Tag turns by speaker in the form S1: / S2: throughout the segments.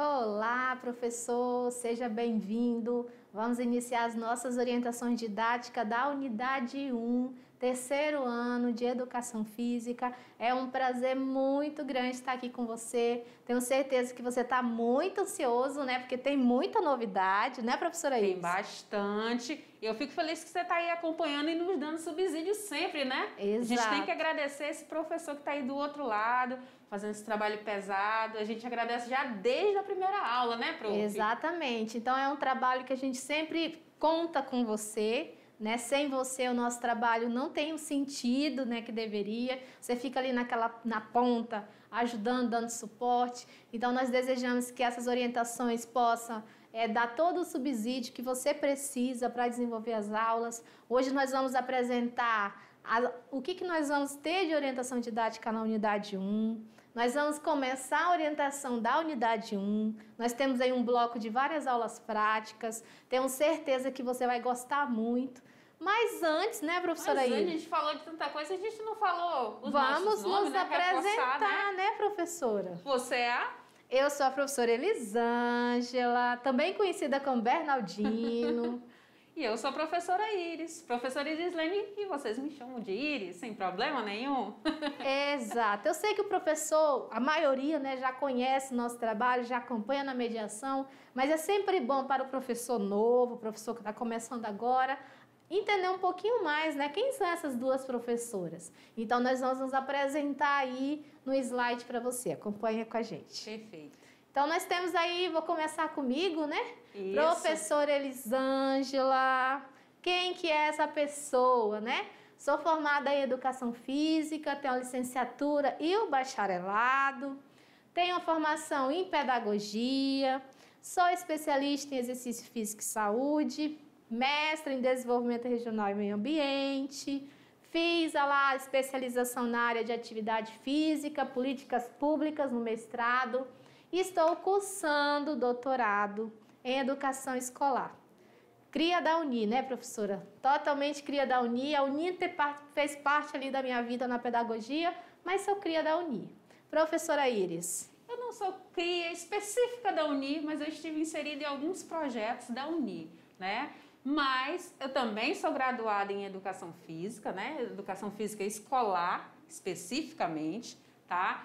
S1: Olá, professor, seja bem-vindo. Vamos iniciar as nossas orientações didáticas da Unidade 1, terceiro ano de Educação Física. É um prazer muito grande estar aqui com você. Tenho certeza que você está muito ansioso, né? Porque tem muita novidade, né, professora Iris?
S2: Tem bastante. E eu fico feliz que você está aí acompanhando e nos dando subsídio sempre, né?
S1: Exato.
S2: A gente tem que agradecer esse professor que está aí do outro lado, fazendo esse trabalho pesado. A gente agradece já desde a primeira aula, né, prof?
S1: Exatamente. Então é um trabalho que a gente sempre conta com você, né? Sem você o nosso trabalho não tem o sentido, né, que deveria. Você fica ali na ponta, ajudando, dando suporte. Então nós desejamos que essas orientações possam dar todo o subsídio que você precisa para desenvolver as aulas. Hoje nós vamos apresentar o que nós vamos ter de orientação didática na Unidade 1. Nós vamos começar a orientação da Unidade 1. Nós temos aí um bloco de várias aulas práticas. Tenho certeza que você vai gostar muito. Mas antes, né, professora Iris?
S2: A gente falou de tanta coisa, a gente não falou os
S1: Vamos
S2: nossos nomes,
S1: nos apresentar,
S2: reforçar,
S1: né, professora?
S2: Você é a...
S1: Eu sou a professora Elisângela, também conhecida como Bernardino.
S2: E eu sou a professora Iris, professora Irislene, e vocês me chamam de Iris, sem problema nenhum.
S1: Exato. Eu sei que o professor, a maioria, né, já conhece o nosso trabalho, já acompanha na mediação, mas é sempre bom para o professor novo, o professor que está começando agora, entender um pouquinho mais, né, quem são essas duas professoras. Então, nós vamos nos apresentar aí no slide para você. Acompanha com a gente.
S2: Perfeito.
S1: Então, nós temos aí, vou começar comigo, né?
S2: Isso.
S1: Professora Elisângela. Quem que é essa pessoa, né? Sou formada em Educação Física, tenho a licenciatura e o bacharelado. Tenho a formação em Pedagogia. Sou especialista em Exercício Físico e Saúde. Mestre em Desenvolvimento Regional e Meio Ambiente. Fiz a especialização na área de Atividade Física, Políticas Públicas no mestrado. E estou cursando doutorado em Educação Escolar. Cria da Uni, né, professora? Totalmente cria da Uni. A Uni fez parte ali da minha vida na pedagogia, mas sou cria da Uni. Professora Iris.
S2: Eu não sou cria específica da Uni, mas eu estive inserida em alguns projetos da Uni, né? Mas eu também sou graduada em Educação Física, né? Educação Física Escolar, especificamente, tá?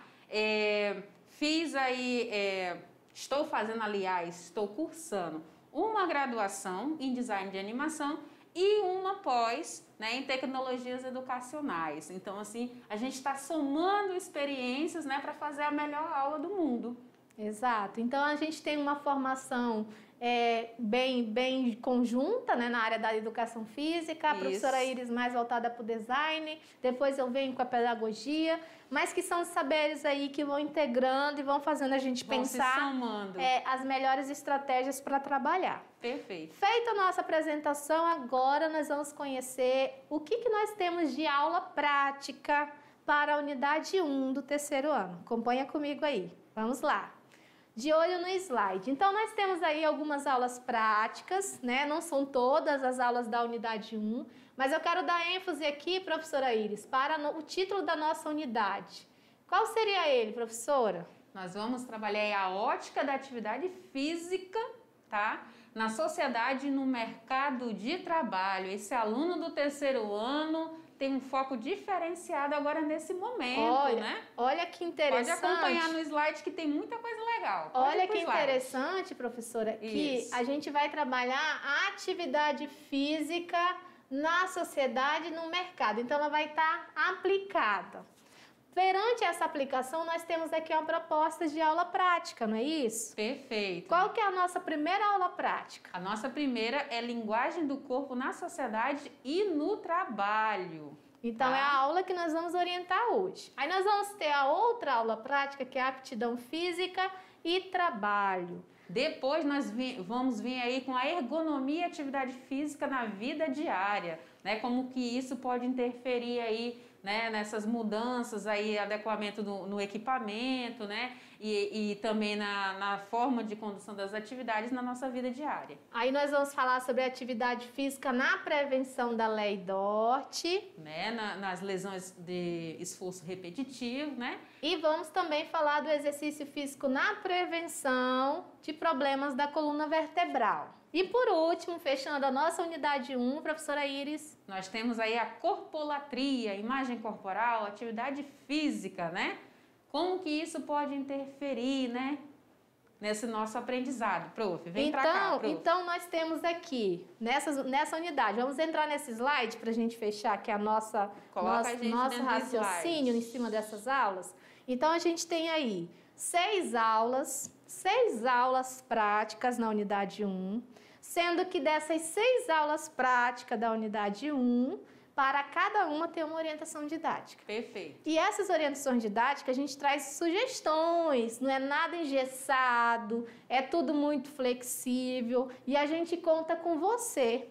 S2: Fiz aí, estou fazendo, aliás, estou cursando uma graduação em Design de Animação e uma pós, né, em Tecnologias Educacionais. Então, assim, a gente está somando experiências, né, para fazer a melhor aula do mundo.
S1: Exato. Então, a gente tem uma formação bem conjunta, né, na área da Educação Física. A professora Iris mais voltada para o design. Depois eu venho com a pedagogia. Mas que são os saberes aí que vão integrando e vão fazendo a gente pensar as melhores estratégias para trabalhar.
S2: Perfeito.
S1: Feita a nossa apresentação, agora nós vamos conhecer o que nós temos de aula prática para a Unidade 1 do terceiro ano. Acompanha comigo aí. Vamos lá. De olho no slide. Então, nós temos aí algumas aulas práticas, né? Não são todas as aulas da Unidade 1, mas eu quero dar ênfase aqui, professora Iris, para o título da nossa unidade. Qual seria ele, professora?
S2: Nós vamos trabalhar a ótica da atividade física, tá? Na sociedade e no mercado de trabalho. Esse aluno do terceiro ano tem um foco diferenciado agora nesse momento, né?
S1: Olha que interessante.
S2: Pode acompanhar no slide que tem muita coisa legal.
S1: Olha que interessante, professora, que a gente vai trabalhar a atividade física na sociedade e no mercado. Então, ela vai estar aplicada. Perante essa aplicação, nós temos aqui uma proposta de aula prática, não é isso?
S2: Perfeito.
S1: Qual que é a nossa primeira aula prática?
S2: A nossa primeira é linguagem do corpo na sociedade e no trabalho.
S1: Então, é a aula que nós vamos orientar hoje. Aí nós vamos ter a outra aula prática, que é a aptidão física e trabalho.
S2: Depois nós vamos vir aí com a ergonomia e atividade física na vida diária, né? Como que isso pode interferir aí, né, nessas mudanças aí, adequamento no equipamento, né? E também na forma de condução das atividades na nossa vida diária.
S1: Aí nós vamos falar sobre a atividade física na prevenção da lei Dort.
S2: Né? Nas lesões de esforço repetitivo, né?
S1: E vamos também falar do exercício físico na prevenção de problemas da coluna vertebral. E por último, fechando a nossa unidade 1, professora Iris.
S2: Nós temos aí a corpolatria, imagem corporal, atividade física, né? Como que isso pode interferir, né? Nesse nosso aprendizado. Prof, vem pra cá, prof.
S1: Então, nós temos aqui, nessa unidade, vamos entrar nesse slide para a gente fechar aqui nosso raciocínio em cima dessas aulas. Então, a gente tem aí 6 aulas práticas na unidade 1, sendo que dessas 6 aulas práticas da unidade 1, para cada uma ter uma orientação didática.
S2: Perfeito.
S1: E essas orientações didáticas, a gente traz sugestões, não é nada engessado, é tudo muito flexível e a gente conta com você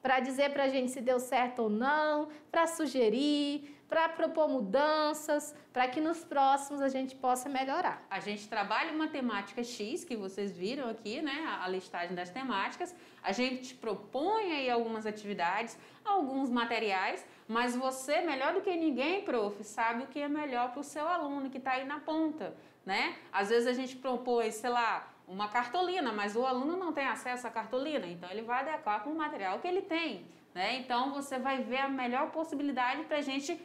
S1: para dizer para a gente se deu certo ou não, para sugerir, para propor mudanças, para que nos próximos a gente possa melhorar.
S2: A gente trabalha uma temática X, que vocês viram aqui, né, a listagem das temáticas, a gente propõe aí algumas atividades, alguns materiais, mas você, melhor do que ninguém, prof, sabe o que é melhor para o seu aluno que está aí na ponta, né? Às vezes a gente propõe, sei lá, uma cartolina, mas o aluno não tem acesso à cartolina, então ele vai adequar com o material que ele tem, né? Então você vai ver a melhor possibilidade para a gente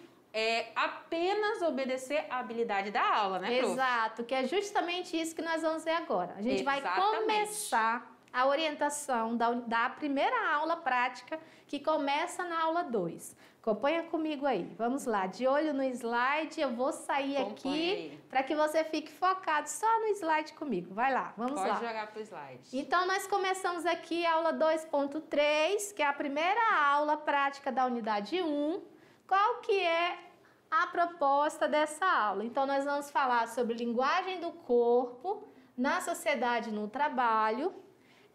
S2: apenas obedecer a habilidade da aula, né, prof?
S1: Exato, que é justamente isso que nós vamos ver agora. A gente vai começar a orientação da primeira aula prática, que começa na aula 2. Acompanha comigo aí. Vamos lá, de olho no slide, eu vou sair aqui para que você fique focado só no slide comigo. Vai lá, vamos lá.
S2: Pode jogar para o slide.
S1: Então, nós começamos aqui a aula 2.3, que é a primeira aula prática da unidade 1. Qual que é a proposta dessa aula? Então, nós vamos falar sobre linguagem do corpo na sociedade e no trabalho.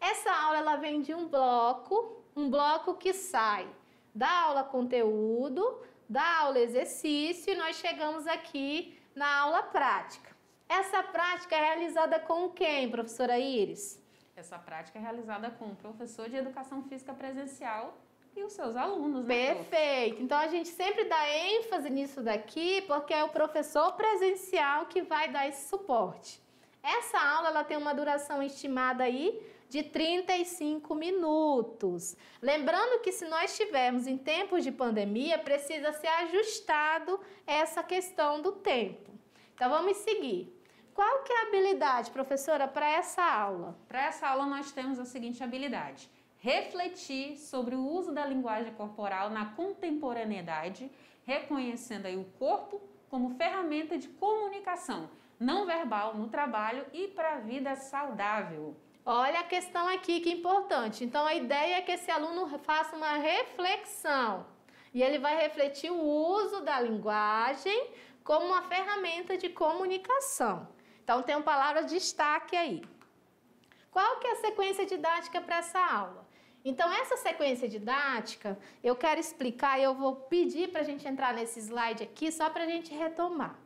S1: Essa aula ela vem de um bloco que sai da aula conteúdo, da aula exercício, e nós chegamos aqui na aula prática. Essa prática é realizada com quem, professora Iris?
S2: Essa prática é realizada com o professor de educação física presencial e os seus alunos, né?
S1: Perfeito. Então, a gente sempre dá ênfase nisso daqui, porque é o professor presencial que vai dar esse suporte. Essa aula ela tem uma duração estimada aí de 35 minutos. Lembrando que se nós estivermos em tempos de pandemia, precisa ser ajustado essa questão do tempo. Então, vamos seguir. Qual que é a habilidade, professora, para essa aula?
S2: Para essa aula, nós temos a seguinte habilidade: refletir sobre o uso da linguagem corporal na contemporaneidade, reconhecendo aí o corpo como ferramenta de comunicação não verbal no trabalho e para a vida saudável.
S1: Olha a questão aqui que é importante. Então, a ideia é que esse aluno faça uma reflexão e ele vai refletir o uso da linguagem como uma ferramenta de comunicação. Então, tem uma palavra de destaque aí. Qual que é a sequência didática para essa aula? Então, essa sequência didática, eu quero explicar e eu vou pedir para a gente entrar nesse slide aqui só para a gente retomar.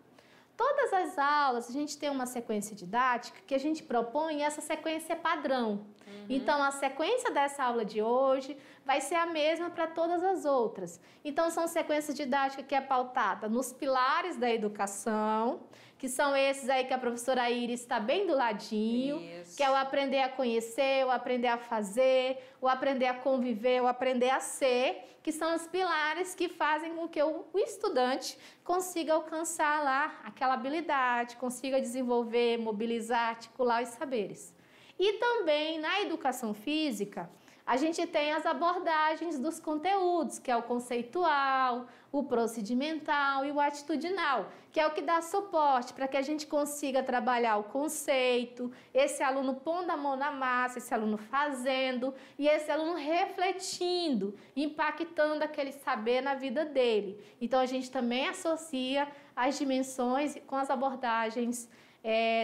S1: Todas as aulas, a gente tem uma sequência didática que a gente propõe e essa sequência é padrão. Então, a sequência dessa aula de hoje vai ser a mesma para todas as outras. Então, são sequências didáticas que é pautada nos pilares da educação, que são esses aí que a professora Iris está bem do ladinho, que é o aprender a conhecer, o aprender a fazer, o aprender a conviver, o aprender a ser, que são os pilares que fazem com que o estudante consiga alcançar lá aquela habilidade, consiga desenvolver, mobilizar, articular os saberes. E também na educação física, a gente tem as abordagens dos conteúdos, que é o conceitual, o procedimental e o atitudinal, que é o que dá suporte para que a gente consiga trabalhar o conceito, esse aluno pondo a mão na massa, esse aluno fazendo e esse aluno refletindo, impactando aquele saber na vida dele. Então, a gente também associa as dimensões com as abordagens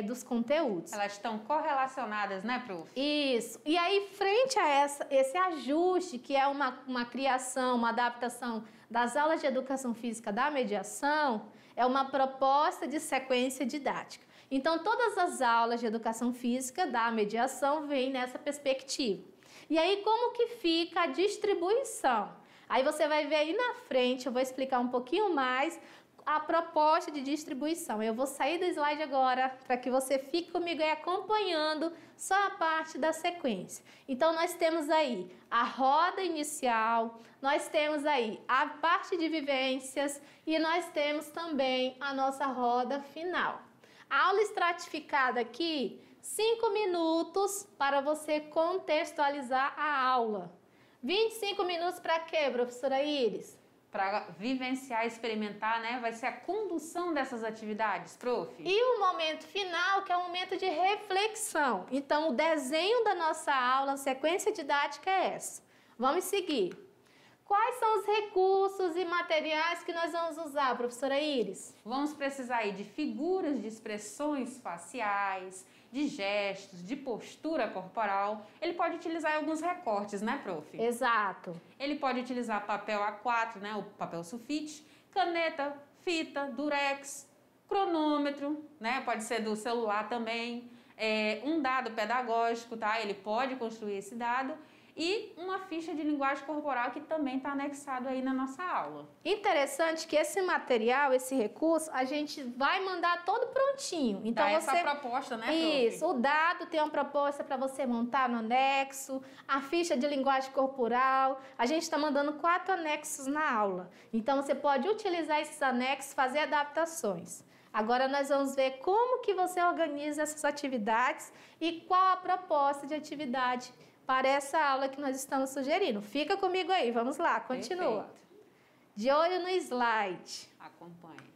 S1: dos conteúdos.
S2: Elas estão correlacionadas, né, prof?
S1: Isso. E aí, frente a esse ajuste, que é uma criação, uma adaptação das aulas de educação física da mediação, é uma proposta de sequência didática. Então, todas as aulas de educação física da mediação vêm nessa perspectiva. E aí, como que fica a distribuição? Aí você vai ver aí na frente, eu vou explicar um pouquinho mais a proposta de distribuição. Eu vou sair do slide agora para que você fique comigo aí acompanhando só a parte da sequência. Então, nós temos aí a roda inicial, nós temos aí a parte de vivências e nós temos também a nossa roda final. A aula estratificada aqui, 5 minutos para você contextualizar a aula. 25 minutos para quê, professora Iris?
S2: Para vivenciar, experimentar, né? Vai ser a condução dessas atividades, prof.
S1: E o momento final, que é o momento de reflexão. Então, o desenho da nossa aula, a sequência didática é essa. Vamos seguir. Quais são os recursos e materiais que nós vamos usar, professora Iris?
S2: Vamos precisar aí de figuras, de expressões faciais, de gestos, de postura corporal. Ele pode utilizar alguns recortes, né, prof?
S1: Exato.
S2: Ele pode utilizar papel A4, né, o papel sulfite, caneta, fita, durex, cronômetro, né, pode ser do celular também, um dado pedagógico, tá? Ele pode construir esse dado. E uma ficha de linguagem corporal que também está anexado aí na nossa aula.
S1: Interessante que esse material, esse recurso, a gente vai mandar todo prontinho. Então
S2: dá essa proposta, né, prof?
S1: Isso, o dado tem uma proposta para você montar no anexo, a ficha de linguagem corporal. A gente está mandando 4 anexos na aula. Então você pode utilizar esses anexos, fazer adaptações. Agora nós vamos ver como que você organiza essas atividades e qual a proposta de atividade para essa aula que nós estamos sugerindo. Fica comigo aí, vamos lá, continua.
S2: Perfeito.
S1: De olho no slide.
S2: Acompanhe.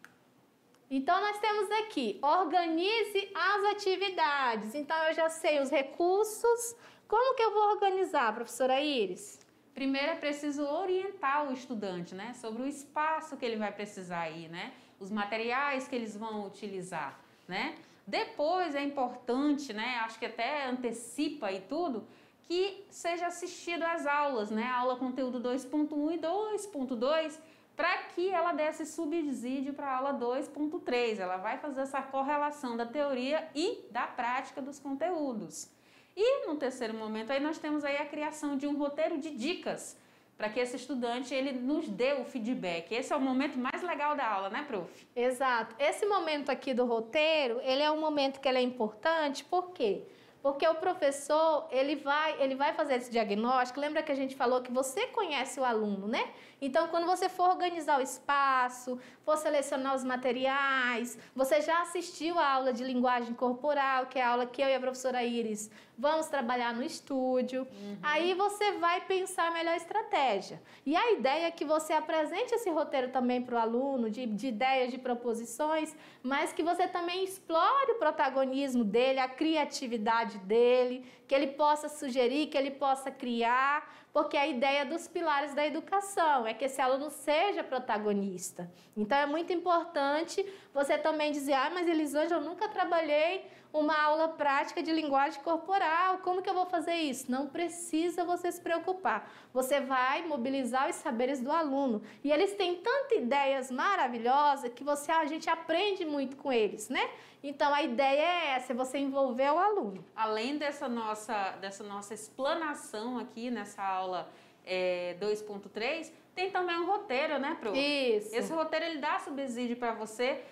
S1: Então, nós temos aqui, organize as atividades. Então, eu já sei os recursos. Como que eu vou organizar, professora Iris?
S2: Primeiro é preciso orientar o estudante, né, sobre o espaço que ele vai precisar aí, né, os materiais que eles vão utilizar, né. Depois é importante, né, acho que até antecipa e tudo, que seja assistido às aulas, né? A aula conteúdo 2.1 e 2.2, para que ela dê esse subsídio para a aula 2.3. Ela vai fazer essa correlação da teoria e da prática dos conteúdos. E no terceiro momento aí nós temos aí a criação de um roteiro de dicas, para que esse estudante ele nos dê o feedback. Esse é o momento mais legal da aula, né, prof?
S1: Exato. Esse momento aqui do roteiro, ele é um momento que ele é importante, por quê? Porque o professor, ele vai fazer esse diagnóstico. Lembra que a gente falou que você conhece o aluno, né? Então, quando você for organizar o espaço, for selecionar os materiais, você já assistiu a aula de linguagem corporal, que é a aula que eu e a professora Iris vamos trabalhar no estúdio. Aí você vai pensar a melhor estratégia. E a ideia é que você apresente esse roteiro também para o aluno, de ideias, de proposições, mas que você também explore o protagonismo dele, a criatividade dele, que ele possa sugerir, que ele possa criar, porque a ideia dos pilares da educação é que esse aluno seja protagonista. Então, é muito importante você também dizer, mas Elisângela, eu nunca trabalhei uma aula prática de linguagem corporal, como que eu vou fazer isso? Não precisa você se preocupar. Você vai mobilizar os saberes do aluno. E eles têm tantas ideias maravilhosas que a gente aprende muito com eles, né? Então, a ideia é essa, é você envolver o aluno.
S2: Além dessa nossa explanação aqui nessa aula 2.3, tem também um roteiro, né, prof?
S1: Isso.
S2: Esse roteiro, ele dá subsídio para você,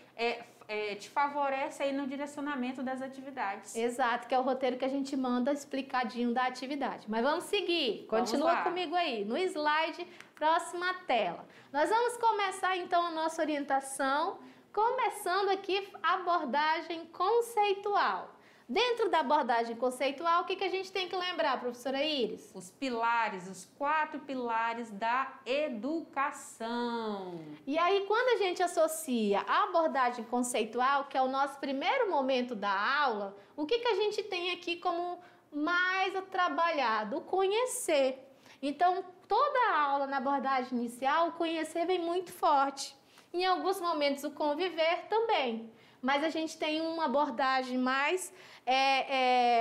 S2: te favorece aí no direcionamento das atividades.
S1: Exato, que é o roteiro que a gente manda explicadinho da atividade. Mas vamos seguir, continua comigo aí, no slide, próxima tela. Nós vamos começar então a nossa orientação, começando aqui a abordagem conceitual. Dentro da abordagem conceitual, o que a gente tem que lembrar, professora Iris?
S2: Os pilares, os 4 pilares da educação.
S1: E aí, quando a gente associa a abordagem conceitual, que é o nosso primeiro momento da aula, o que a gente tem aqui como mais trabalhado? O conhecer. Então, toda a aula na abordagem inicial, o conhecer vem muito forte. Em alguns momentos, o conviver também. Mas a gente tem uma abordagem mais,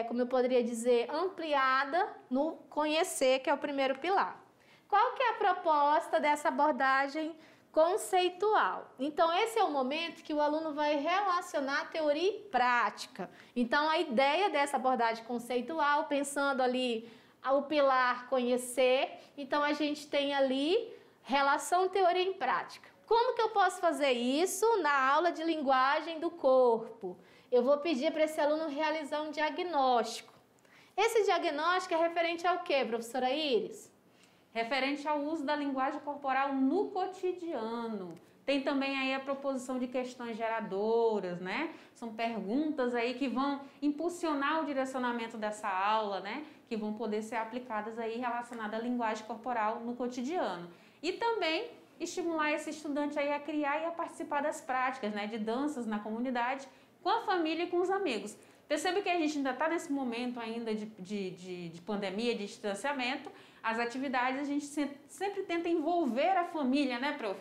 S1: como eu poderia dizer, ampliada no conhecer, que é o primeiro pilar. Qual que é a proposta dessa abordagem conceitual. Então, esse é o momento que o aluno vai relacionar teoria e prática. Então, a ideia dessa abordagem conceitual, pensando ali o pilar conhecer, então a gente tem ali relação teoria e prática. Como que eu posso fazer isso na aula de linguagem do corpo? Eu vou pedir para esse aluno realizar um diagnóstico. Esse diagnóstico é referente ao quê, professora Iris?
S2: Referente ao uso da linguagem corporal no cotidiano. Tem também aí a proposição de questões geradoras, né? São perguntas aí que vão impulsionar o direcionamento dessa aula, né? Que vão poder ser aplicadas aí relacionadas à linguagem corporal no cotidiano. E também estimular esse estudante aí a criar e a participar das práticas, né? De danças na comunidade, com a família e com os amigos. Percebe que a gente ainda está nesse momento ainda de pandemia, de distanciamento. As atividades a gente sempre tenta envolver a família, né, prof?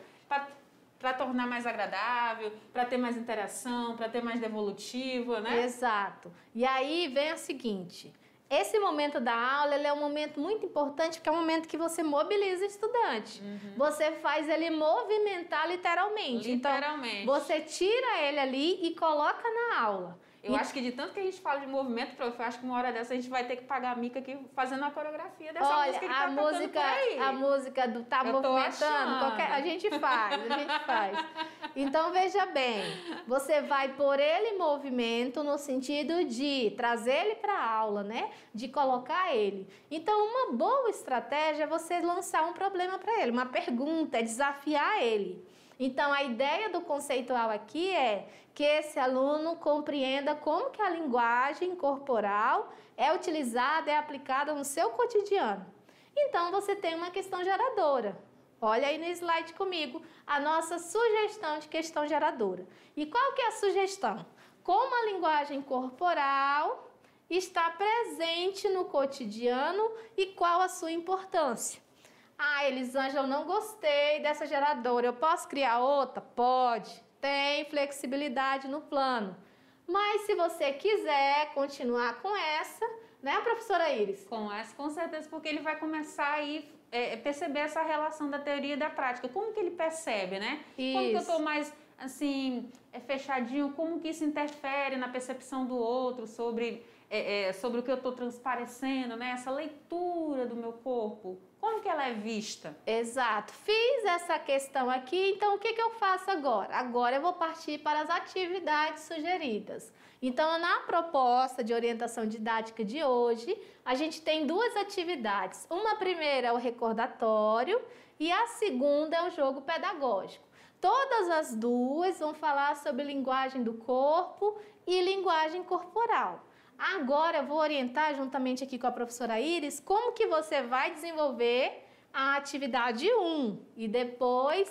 S2: Para tornar mais agradável, para ter mais interação, para ter mais devolutiva, né?
S1: Exato. E aí vem a seguinte, esse momento da aula ele é um momento muito importante porque é um momento que você mobiliza o estudante. Você faz ele movimentar literalmente.
S2: Literalmente.
S1: Então, você tira ele ali e coloca na aula.
S2: Eu acho que de tanto que a gente fala de movimento, prof, eu acho que uma hora dessa a gente vai ter que pagar a mica aqui fazendo a coreografia dessa música que tá tocando por aí.
S1: A música do tá movimentando, a gente faz. Então, veja bem, você vai pôr ele em movimento no sentido de trazer ele para a aula, né? De colocar ele. Então, uma boa estratégia é você lançar um problema para ele, uma pergunta, é desafiar ele. Então, a ideia do conceitual aqui é que esse aluno compreenda como que a linguagem corporal é utilizada, é aplicada no seu cotidiano. Então, você tem uma questão geradora. Olha aí no slide comigo a nossa sugestão de questão geradora. E qual que é a sugestão? Como a linguagem corporal está presente no cotidiano e qual a sua importância? Ah, Elisângela, eu não gostei dessa geradora. Eu posso criar outra? Pode. Tem flexibilidade no plano. Mas se você quiser continuar com essa, né, professora Iris?
S2: Com essa, com certeza, porque ele vai começar aí perceber essa relação da teoria e da prática. Como que ele percebe, né?
S1: Isso.
S2: Como que eu estou mais, assim, fechadinho? Como que isso interfere na percepção do outro sobre o que eu estou transparecendo, né? Essa leitura do meu corpo. Como que ela é vista?
S1: Exato. Fiz essa questão aqui, então o que eu faço agora? Agora eu vou partir para as atividades sugeridas. Então, na proposta de orientação didática de hoje, a gente tem duas atividades. Uma primeira é o recordatório e a segunda é o jogo pedagógico. Todas as duas vão falar sobre linguagem do corpo e linguagem corporal. Agora eu vou orientar juntamente aqui com a professora Iris como que você vai desenvolver a atividade 1 e depois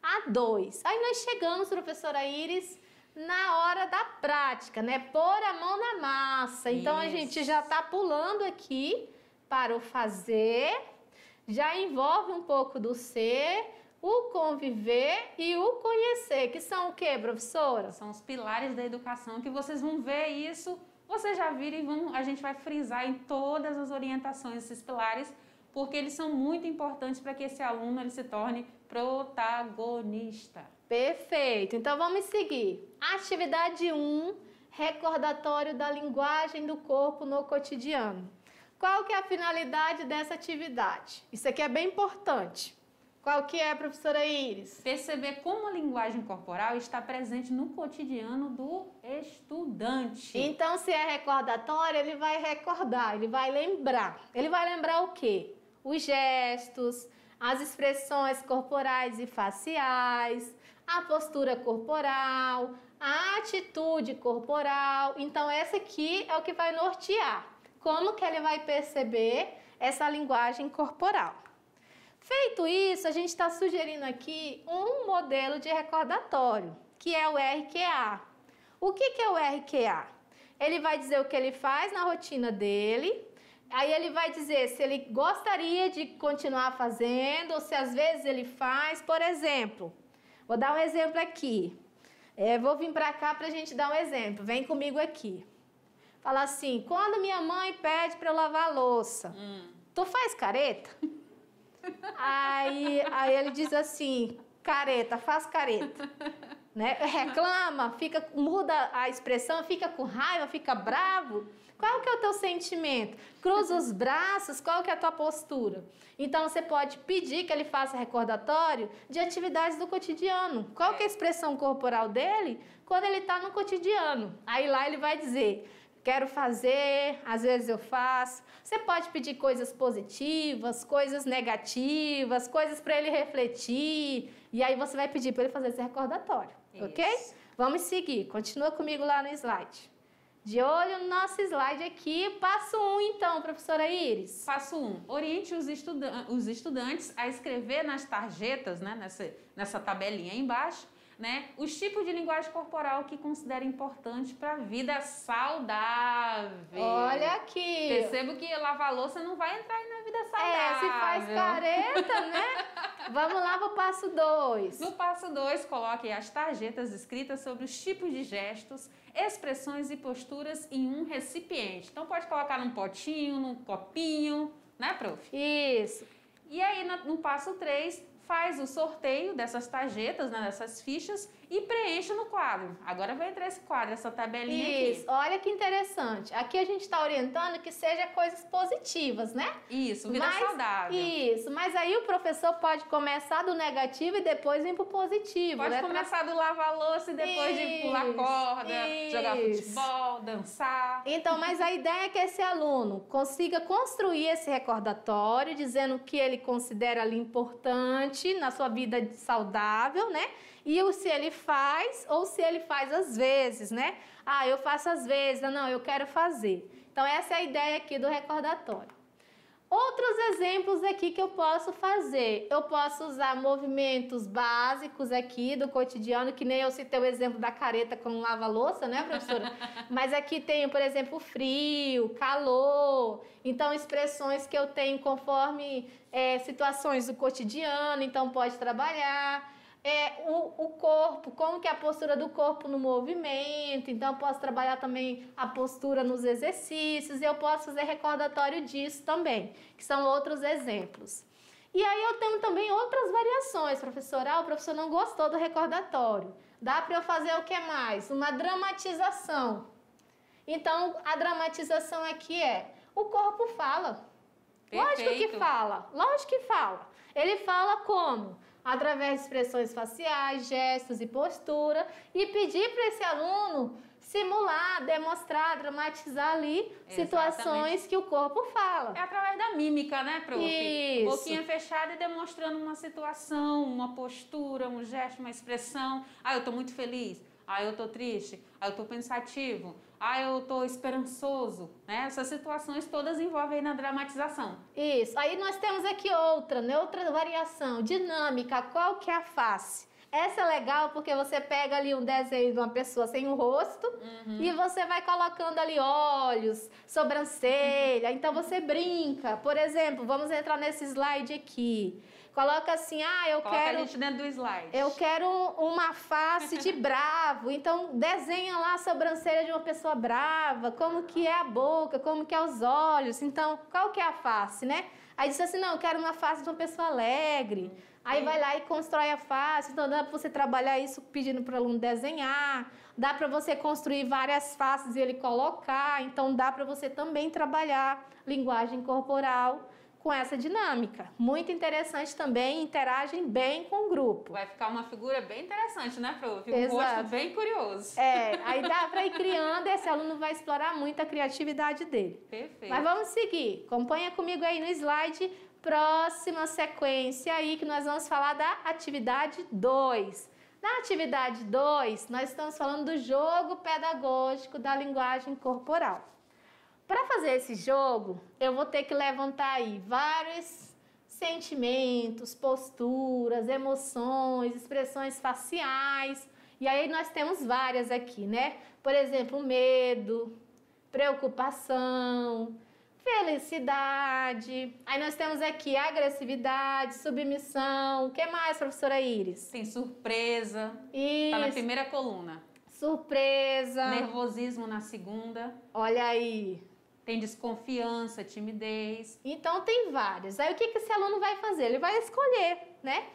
S1: a 2. Aí nós chegamos, professora Iris, na hora da prática, né? Pôr a mão na massa. Então a gente já está pulando aqui para o fazer, já envolve um pouco do ser, o conviver e o conhecer, que são o quê, professora?
S2: São os pilares da educação que vocês vão ver isso. Vocês já viram e a gente vai frisar em todas as orientações esses pilares, porque eles são muito importantes para que esse aluno ele se torne protagonista.
S1: Perfeito. Então vamos seguir. Atividade 1, recordatório da linguagem do corpo no cotidiano. Qual que é a finalidade dessa atividade? Isso aqui é bem importante. Qual que é, professora Iris?
S2: Perceber como a linguagem corporal está presente no cotidiano do estudante.
S1: Então, se é recordatório, ele vai recordar, ele vai lembrar. Ele vai lembrar o quê? Os gestos, as expressões corporais e faciais, a postura corporal, a atitude corporal. Então, essa aqui é o que vai nortear. Como que ele vai perceber essa linguagem corporal? Feito isso, a gente está sugerindo aqui um modelo de recordatório, que é o RQA. O que é o RQA? Ele vai dizer o que ele faz na rotina dele, aí ele vai dizer se ele gostaria de continuar fazendo, ou se às vezes ele faz. Por exemplo, vou dar um exemplo aqui. Vou vir para cá para a gente dar um exemplo. Vem comigo aqui. Fala assim, quando minha mãe pede para eu lavar a louça, tu faz careta? Aí ele diz assim, careta, faz careta. Né? Reclama, muda a expressão, fica com raiva, fica bravo. Qual que é o teu sentimento? Cruza os braços, qual que é a tua postura? Então, você pode pedir que ele faça recordatório de atividades do cotidiano. Qual que é a expressão corporal dele quando ele está no cotidiano? Aí lá ele vai dizer, quero fazer, às vezes eu faço. Você pode pedir coisas positivas, coisas negativas, coisas para ele refletir. E aí você vai pedir para ele fazer esse recordatório, ok? Vamos seguir, continua comigo lá no slide. De olho no nosso slide aqui, passo 1 então, professora Iris.
S2: Passo 1, oriente os estudantes a escrever nas tarjetas, né, nessa tabelinha aí embaixo, né, os tipos de linguagem corporal que considera importante para a vida saudável.
S1: Olha aqui.
S2: Percebo que lavar louça não vai entrar aí na vida saudável.
S1: Se faz careta, né? Vamos lá para o passo 2.
S2: No passo 2, coloque as tarjetas escritas sobre os tipos de gestos, expressões e posturas em um recipiente. Então, pode colocar num potinho, num copinho, né, prof?
S1: Isso.
S2: E aí, no passo 3, faz o sorteio dessas tarjetas, né, dessas fichas e preenche no quadro. Agora vai entrar esse quadro, essa tabelinha
S1: Isso, olha que interessante. Aqui a gente está orientando que seja coisas positivas, né?
S2: Isso, vida saudável.
S1: Isso, mas aí o professor pode começar do negativo e depois vir para o positivo.
S2: Pode começar do lavar louça e depois de pular corda, jogar futebol, dançar.
S1: Então, mas a ideia é que esse aluno consiga construir esse recordatório, dizendo o que ele considera ali importante na sua vida saudável, né? E se ele faz ou se ele faz às vezes, né? Ah, eu faço às vezes, não, eu quero fazer. Então, essa é a ideia aqui do recordatório. Outros exemplos aqui que eu posso fazer. Eu posso usar movimentos básicos aqui do cotidiano, que nem eu citei o exemplo da careta com lava-louça, né, professora? Mas aqui tem, por exemplo, frio, calor. Então, expressões que eu tenho conforme situações do cotidiano, então pode trabalhar. O corpo, como que é a postura do corpo no movimento, então eu posso trabalhar também a postura nos exercícios, e eu posso fazer recordatório disso também, que são outros exemplos. E aí eu tenho também outras variações, professora. O professor não gostou do recordatório. Dá para eu fazer o que mais? Uma dramatização. Então, a dramatização aqui o corpo fala.
S2: Perfeito.
S1: Lógico que fala. Ele fala como? Através de expressões faciais, gestos e postura, e pedir para esse aluno simular, demonstrar, dramatizar ali situações que o corpo fala.
S2: É através da mímica, né, prof?
S1: Isso.
S2: Boquinha fechada e demonstrando uma situação, uma postura, um gesto, uma expressão. Ah, eu tô muito feliz. Ah, eu tô triste. Ah, eu tô pensativo. Ah, eu tô esperançoso, né? Essas situações todas envolvem aí na dramatização.
S1: Isso. Aí nós temos aqui outra variação, dinâmica. Qual que é a face? Essa é legal porque você pega ali um desenho de uma pessoa sem o rosto e você vai colocando ali olhos, sobrancelha. Então você brinca. Por exemplo, vamos entrar nesse slide aqui. Coloca assim,
S2: Coloca a gente dentro do slide.
S1: Eu quero uma face de bravo. Então, desenha lá a sobrancelha de uma pessoa brava, como que é a boca, como que é os olhos. Então, qual que é a face, né? Aí diz assim, não, eu quero uma face de uma pessoa alegre. Aí vai lá e constrói a face. Então, dá para você trabalhar isso pedindo para o aluno desenhar. Dá para você construir várias faces e ele colocar. Então, dá para você também trabalhar linguagem corporal com essa dinâmica. Muito interessante também, interagem bem com o grupo.
S2: Vai ficar uma figura bem interessante, né, prof?
S1: Exato.
S2: Um rosto bem curioso.
S1: Aí dá para ir criando, esse aluno vai explorar muito a criatividade dele.
S2: Perfeito.
S1: Mas vamos seguir. Acompanha comigo aí no slide. Próxima sequência aí que nós vamos falar da atividade 2. Na atividade 2, nós estamos falando do jogo pedagógico da linguagem corporal. Para fazer esse jogo, eu vou ter que levantar aí vários sentimentos, posturas, emoções, expressões faciais. E aí nós temos várias aqui, né? Por exemplo, medo, preocupação, felicidade. Aí nós temos aqui agressividade, submissão. O que mais, professora Iris?
S2: Tem surpresa.
S1: Isso.
S2: Tá na primeira coluna.
S1: Surpresa.
S2: Nervosismo na segunda.
S1: Olha aí.
S2: Tem desconfiança, timidez.
S1: Então, tem vários. Aí, o que esse aluno vai fazer? Ele vai escolher, né?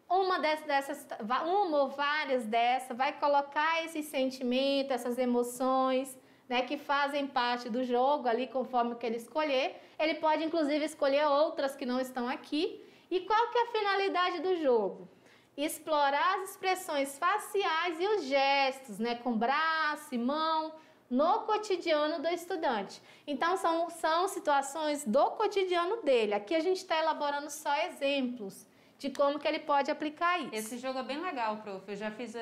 S1: uma ou várias dessas, vai colocar esses sentimentos, essas emoções, né, que fazem parte do jogo ali, conforme o que ele escolher. Ele pode, inclusive, escolher outras que não estão aqui. E qual que é a finalidade do jogo? Explorar as expressões faciais e os gestos, né, com braço e mão, no cotidiano do estudante. Então, são situações do cotidiano dele. Aqui a gente está elaborando só exemplos de como que ele pode aplicar isso.
S2: Esse jogo é bem legal, prof. Eu já fiz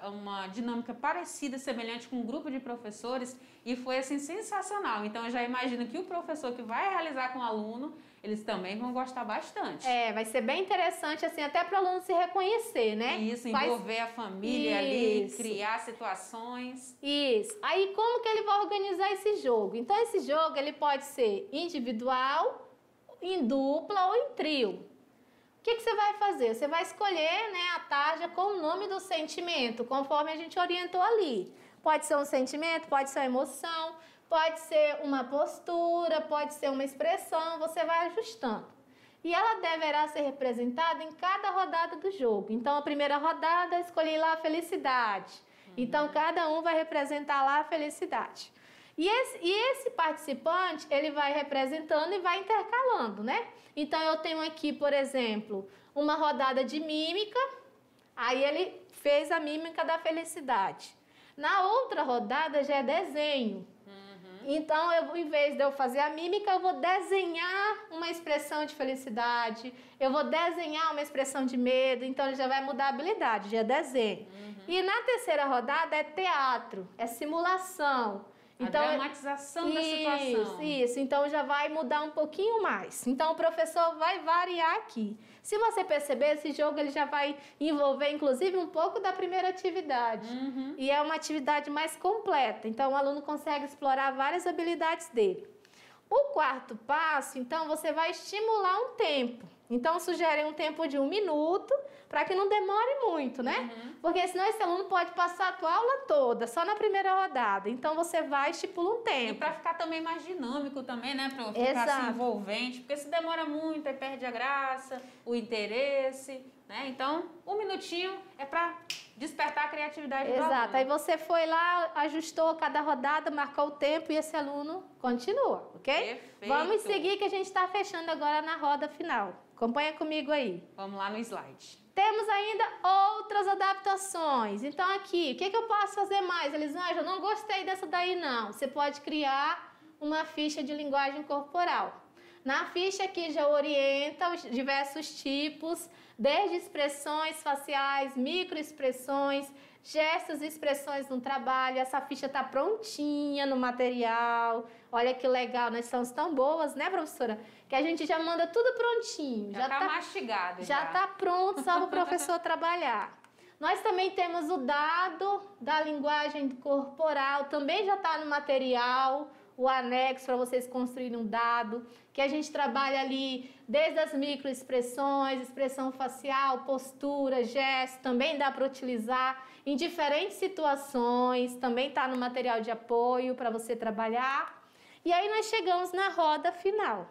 S2: uma dinâmica parecida, semelhante com um grupo de professores e foi assim sensacional. Então eu já imagino que o professor que vai realizar com o aluno, eles também vão gostar bastante.
S1: Vai ser bem interessante assim, até para o aluno se reconhecer, né?
S2: Isso, envolver a família ali, criar situações.
S1: Isso. Aí como que ele vai organizar esse jogo? Então esse jogo ele pode ser individual, em dupla ou em trio. O que você vai fazer? Você vai escolher, né, a tarja com o nome do sentimento, conforme a gente orientou ali. Pode ser um sentimento, pode ser uma emoção, pode ser uma postura, pode ser uma expressão, você vai ajustando. E ela deverá ser representada em cada rodada do jogo. Então, a primeira rodada, eu escolhi lá a felicidade. Então, cada um vai representar lá a felicidade. E esse participante, ele vai representando e vai intercalando, né? Então, eu tenho aqui, por exemplo, uma rodada de mímica, aí ele fez a mímica da felicidade. Na outra rodada já é desenho. Então, em vez de eu fazer a mímica, eu vou desenhar uma expressão de felicidade, eu vou desenhar uma expressão de medo, então ele já vai mudar a habilidade, já é desenho. E na terceira rodada é teatro, é simulação.
S2: Então, a dramatização da situação.
S1: Isso. Então, já vai mudar um pouquinho mais. Então, o professor vai variar aqui. Se você perceber, esse jogo ele já vai envolver, inclusive, um pouco da primeira atividade. E é uma atividade mais completa. Então, o aluno consegue explorar várias habilidades dele. O quarto passo, então, você vai estimular um tempo. Então, sugere um tempo de 1 minuto, para que não demore muito, né? Porque senão esse aluno pode passar a tua aula toda, só na primeira rodada. Então, você vai estipula um tempo.
S2: E para ficar também mais dinâmico também, né, prof?
S1: Exato.
S2: Ficar assim, envolvente, porque se demora muito, aí perde a graça, o interesse, né? Então, 1 minutinho é para despertar a criatividade do aluno.
S1: Exato. Aí você foi lá, ajustou cada rodada, marcou o tempo e esse aluno continua, ok?
S2: Perfeito.
S1: Vamos seguir que a gente está fechando agora na roda final. Acompanha comigo aí.
S2: Vamos lá no slide.
S1: Temos ainda outras adaptações. Então, aqui, o que eu posso fazer mais? Elisângela, eu não gostei dessa daí, não. Você pode criar uma ficha de linguagem corporal. Na ficha aqui já orienta os diversos tipos, desde expressões faciais, microexpressões, gestos e expressões no trabalho. Essa ficha está prontinha no material. Olha que legal, nós somos tão boas, né, professora? Que a gente já manda tudo prontinho.
S2: Já tá mastigado.
S1: Já está pronto, só para o professor trabalhar. Nós também temos o dado da linguagem corporal, também já está no material, o anexo para vocês construírem um dado, que a gente trabalha ali desde as microexpressões, expressão facial, postura, gesto, também dá para utilizar em diferentes situações, também está no material de apoio para você trabalhar. E aí nós chegamos na roda final.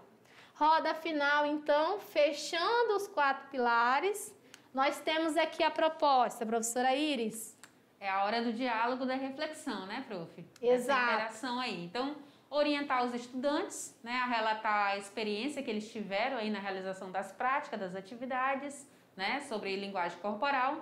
S1: Roda final, então, fechando os 4 pilares, nós temos aqui a proposta, professora Iris.
S2: É a hora do diálogo, da reflexão, né, prof?
S1: Exato.
S2: Essa interação aí. Então, orientar os estudantes, né, a relatar a experiência que eles tiveram aí na realização das práticas, das atividades, né, sobre linguagem corporal.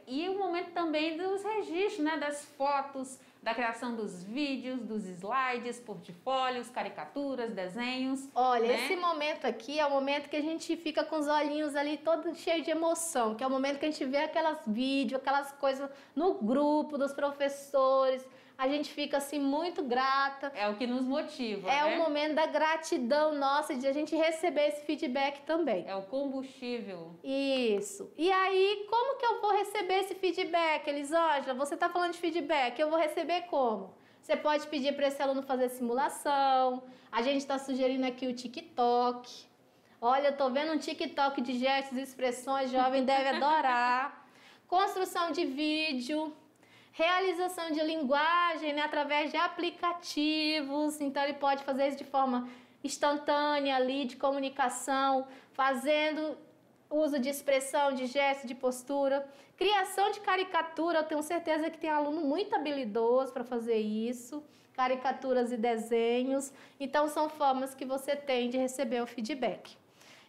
S2: E o momento também dos registros, né, das fotos, da criação dos vídeos, dos slides, portfólios, caricaturas, desenhos.
S1: Olha,
S2: né?
S1: Esse momento aqui é o momento que a gente fica com os olhinhos ali todo cheio de emoção, que é o momento que a gente vê aquelas vídeos, aquelas coisas no grupo dos professores. A gente fica assim muito grata.
S2: É o que nos motiva,
S1: É
S2: né?
S1: o momento da gratidão nossa de a gente receber esse feedback também.
S2: É o combustível.
S1: Isso. E aí, como que eu vou receber esse feedback, Elisângela? Você está falando de feedback, eu vou receber como? Você pode pedir para esse aluno fazer simulação. A gente está sugerindo aqui o TikTok. Olha, eu estou vendo um TikTok de gestos e expressões, jovem deve adorar. Construção de vídeo. Realização de linguagem, né, através de aplicativos. Então, ele pode fazer isso de forma instantânea ali, de comunicação, fazendo uso de expressão, de gesto, de postura, criação de caricatura. Eu tenho certeza que tem aluno muito habilidoso para fazer isso, caricaturas e desenhos. Então, são formas que você tem de receber o feedback.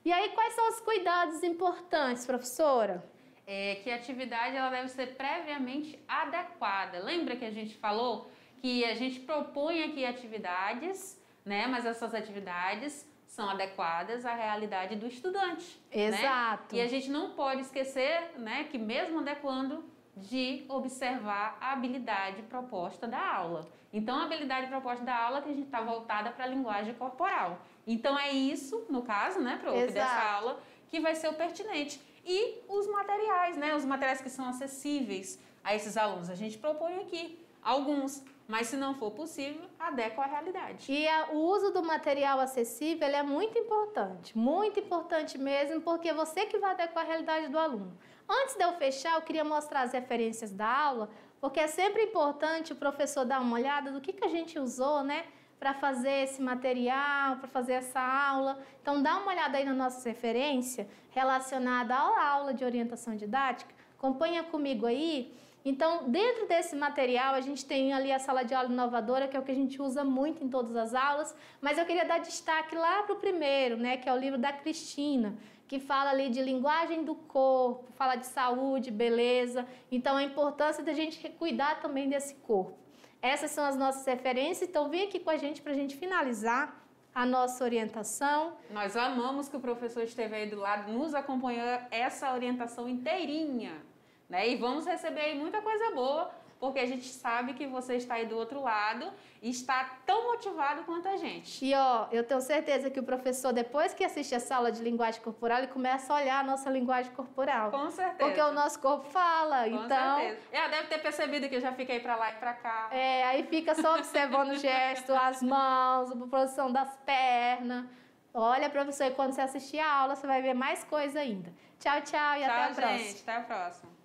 S1: E aí, quais são os cuidados importantes, professora?
S2: Que a atividade ela deve ser previamente adequada. Lembra que a gente falou que a gente propõe aqui atividades, né? Mas essas atividades são adequadas à realidade do estudante.
S1: Exato.
S2: Né? E a gente não pode esquecer, né, que mesmo adequando, de observar a habilidade proposta da aula. Então, a habilidade proposta da aula que a gente está voltada para a linguagem corporal. Então, é isso, no caso, né, dessa aula, que vai ser o pertinente. E os materiais, né, os materiais que são acessíveis a esses alunos. A gente propõe aqui alguns, mas se não for possível, adequa à realidade.
S1: E o uso do material acessível é muito importante mesmo, porque você que vai adequar à realidade do aluno. Antes de eu fechar, eu queria mostrar as referências da aula, porque é sempre importante o professor dar uma olhada do que a gente usou, né, para fazer esse material, para fazer essa aula. Então, dá uma olhada aí na nossa referência relacionada à aula de orientação didática. Acompanha comigo aí. Então, dentro desse material, a gente tem ali a sala de aula inovadora, que é o que a gente usa muito em todas as aulas, mas eu queria dar destaque lá para o primeiro, né, que é o livro da Cristina, que fala ali de linguagem do corpo, fala de saúde, beleza. Então, a importância da gente cuidar também desse corpo. Essas são as nossas referências, então vem aqui com a gente para a gente finalizar a nossa orientação.
S2: Nós amamos que o professor esteve aí do lado, nos acompanhou essa orientação inteirinha. Né? E vamos receber aí muita coisa boa, porque a gente sabe que você está aí do outro lado e está tão motivado quanto a gente.
S1: E eu tenho certeza que o professor, depois que assiste essa aula de linguagem corporal, ele começa a olhar a nossa linguagem corporal.
S2: Com certeza.
S1: Porque o nosso corpo fala,
S2: Com certeza. Deve ter percebido que eu já fiquei para lá e para cá.
S1: Aí fica só observando o gesto, as mãos, a posição das pernas. Olha, professor, e quando você assistir a aula, você vai ver mais coisa ainda. Tchau, tchau e até a próxima.
S2: Tchau, gente. Até a próxima.